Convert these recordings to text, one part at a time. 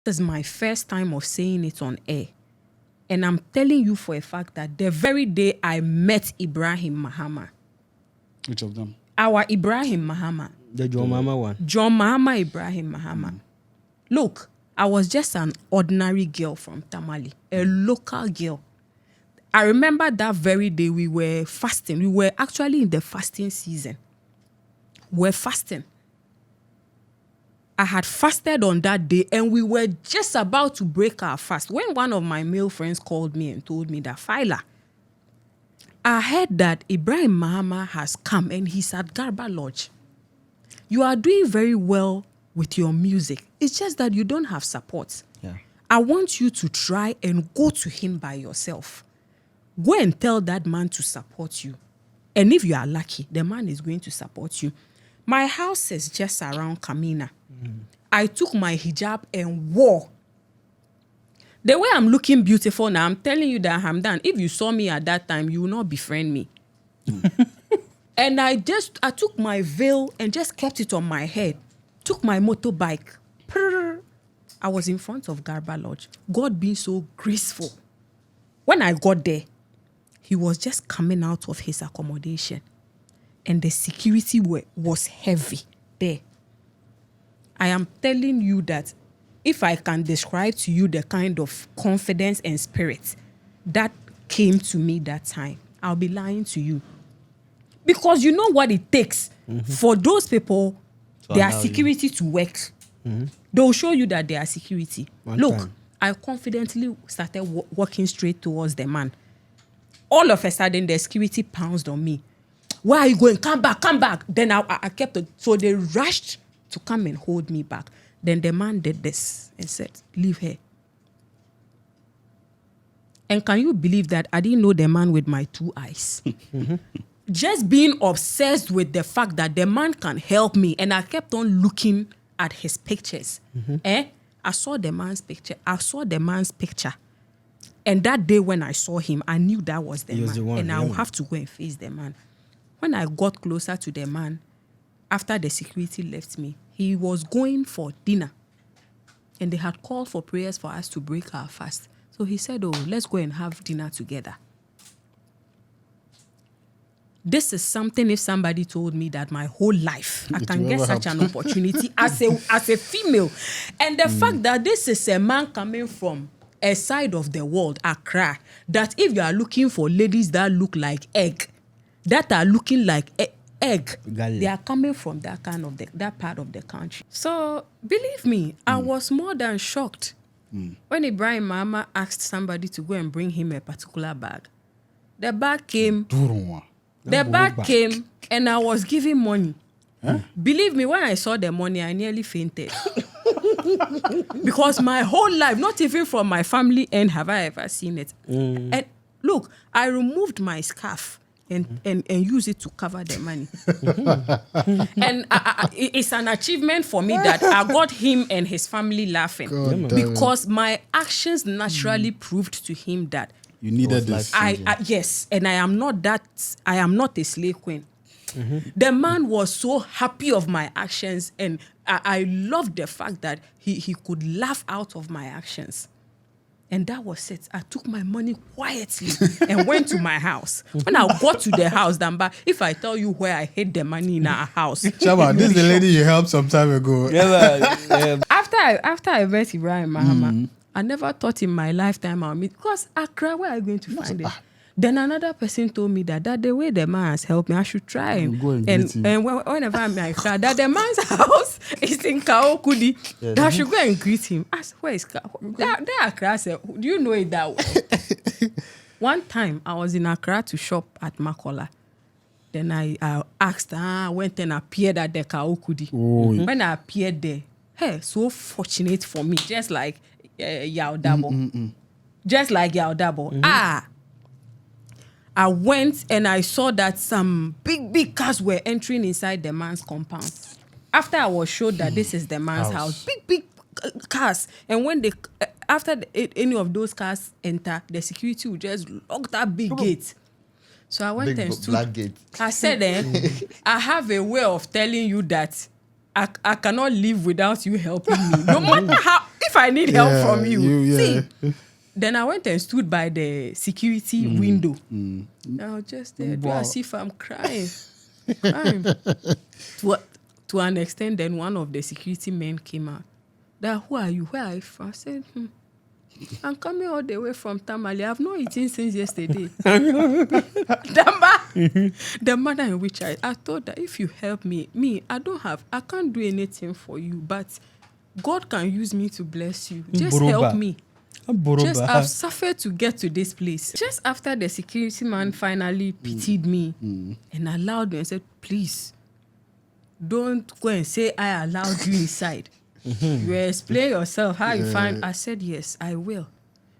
This is my first time of saying it on air. And I'm telling you for a fact that the very day I met Ibrahim Mahama. Which of them? Our Ibrahim Mahama. The John Mahama one. John Mahama Ibrahim Mahama. Look, I was just an ordinary girl from Tamale, a local girl. I remember that very day we were fasting. We were actually in the fasting season. We're fasting. I had fasted on that day and we were just about to break our fast when one of my male friends called me and told me that, Phyla, I heard that Ibrahim Mahama has come and he's at Garba Lodge. You are doing very well with your music. It's just that you don't have support. Yeah. I want you to try and go to him by yourself. Go and tell that man to support you. And if you are lucky, the man is going to support you. My house is just around Kamina. I took my hijab and wore. The way I'm looking beautiful now, I'm telling you that Hamdan, if you saw me at that time, you will not befriend me. And I took my veil and just kept it on my head. Took my motorbike. I was in front of Garba Lodge. God being so graceful. When I got there, he was just coming out of his accommodation. And the security was heavy there. I am telling you that if I can describe to you the kind of confidence and spirit that came to me that time, I'll be lying to you. Because you know what it takes for those people, their security to work. They'll show you that they are security. Look, I confidently started walking straight towards the man. All of a sudden, the security pounced on me. Where are you going? Come back, come back. Then I kept it. So they rushed to come and hold me back. Then the man did this and said, leave her. And can you believe that I didn't know the man with my two eyes? Just being obsessed with the fact that the man can help me. And I kept on looking at his pictures. I saw the man's picture. And that day when I saw him, I knew that was the man. And I would have to go and face the man. When I got closer to the man, after the security left me, he was going for dinner. And they had called for prayers for us to break our fast. So he said, oh, let's go and have dinner together. This is something if somebody told me that my whole life I can get such an opportunity as a female. And the fact that this is a man coming from a side of the world, Accra, that if you are looking for ladies that look like egg, that are looking like egg, they are coming from that part of the country. So believe me, I was more than shocked when Ibrahim Mahama asked somebody to go and bring him a particular bag. The bag came. And I was giving money. Believe me, when I saw the money, I nearly fainted. Because my whole life, not even from my family end, have I ever seen it. And look, I removed my scarf and use it to cover the money. And it's an achievement for me that I got him and his family laughing. Because my actions naturally proved to him that you needed this. Yes, and I am not a slave queen. The man was so happy of my actions, and I loved the fact that he could laugh out of my actions. And that was it. I took my money quietly and went to my house. When I got to the house, Damba, if I tell you where I hid the money in our house. Shaba, this is the lady you helped some time ago. After I met Ibrahim Mahama, I never thought in my lifetime I'll meet, because Accra, where are you going to find it? Then another person told me that the way the man has helped me, I should try and whenever I'm in Accra, that the man's house is in Kaokudi, that I should go and greet him. I said, where is Kaokudi? That Accra said, do you know it that way? One time I was in Accra to shop at Makola. Then I asked, went and appeared at the Kaokudi. When I appeared there, hey, so fortunate for me, just like Yaudabo. Just like Yaudabo. I went and I saw that some big cars were entering inside the man's compound. After I was showed that this is the man's house, big cars. And when after any of those cars enter, the security would just lock that big gate. So I went and stood. Black gate. I said, I have a way of telling you that I cannot live without you helping me. No matter how, if I need help from you. yeah. See, then I went and stood by the security window. I was just there, as if I'm crying. To an extent, then one of the security men came out. That, who are you? Where are you from? I said, I'm coming all the way from Tamale. I've not eaten since yesterday. The manner in which I thought that if you help me, I can't do anything for you, but God can use me to bless you. Just help me. I've suffered to get to this place. Just after the security man finally pitied me and allowed me and said, please, don't go and say I allowed you inside. You explain yourself how you find. I said, yes, I will.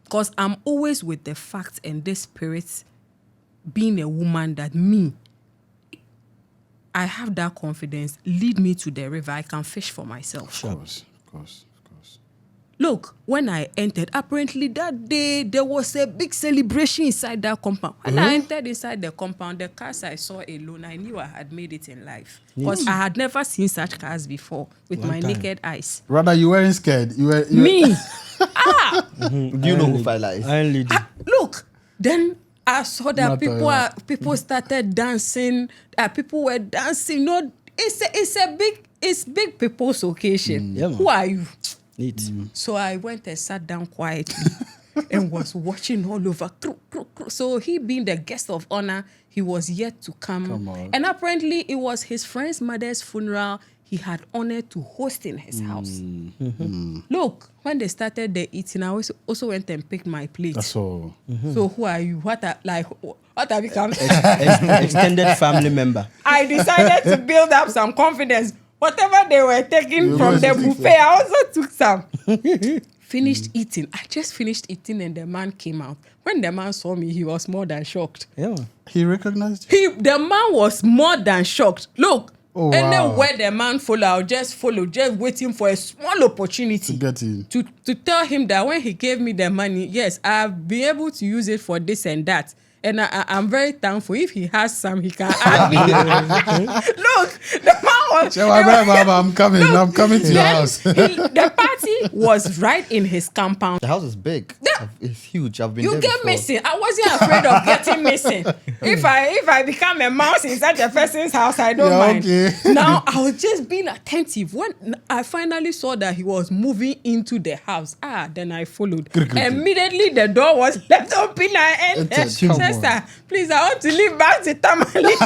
Because I'm always with the fact and the spirit, being a woman, that I have that confidence. Lead me to the river. I can fish for myself. Of course. Look, when I entered, apparently that day, there was a big celebration inside that compound. When I entered inside the compound, the cars I saw alone, I knew I had made it in life. Because I had never seen such cars before with my naked eyes. Rather, you weren't scared. You were Me? Do you know who Fila is? Look, then I saw that people started dancing. People were dancing. No, it's big people's occasion. Who are you? So I went and sat down quietly and was watching all over. So he, being the guest of honor, he was yet to come. And apparently it was his friend's mother's funeral he had honored to host in his house. Look, when they started the eating, I also went and picked my plate. That's all. So who are you? What have become? Extended family member. I decided to build up some confidence. Whatever they were taking from the buffet, I also took some. Finished eating. I just finished eating and the man came out. When the man saw me, he was more than shocked. Yeah. He recognized you? The man was more than shocked. Look, wow. Anywhere the man I'll just follow, just waiting for a small opportunity to get in. To tell him that when he gave me the money, yes, I've been able to use it for this and that. And I'm very thankful. If he has some, he can add me. Look, the man was... I'm coming to your house. The party was right in his compound. The house is big. It's huge. I've been there You get before. missing. I wasn't afraid of getting missing. If I become a mouse inside a person's house, I don't mind. Okay. Now, I was just being attentive. When I finally saw that he was moving into the house, then I followed. Immediately, the door was left open. I entered. Sister, please, I want to leave back to Tamale. Couldn't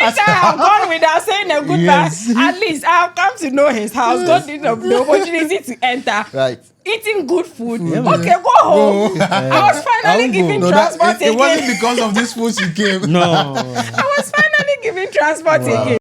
I have gone without saying a goodbye? Yes. At least I've come to know his house. Got the opportunity to enter. Right. Eating good food. Okay, go home. I was finally giving transport again. It wasn't because of this food you came. No. I was finally giving transport again.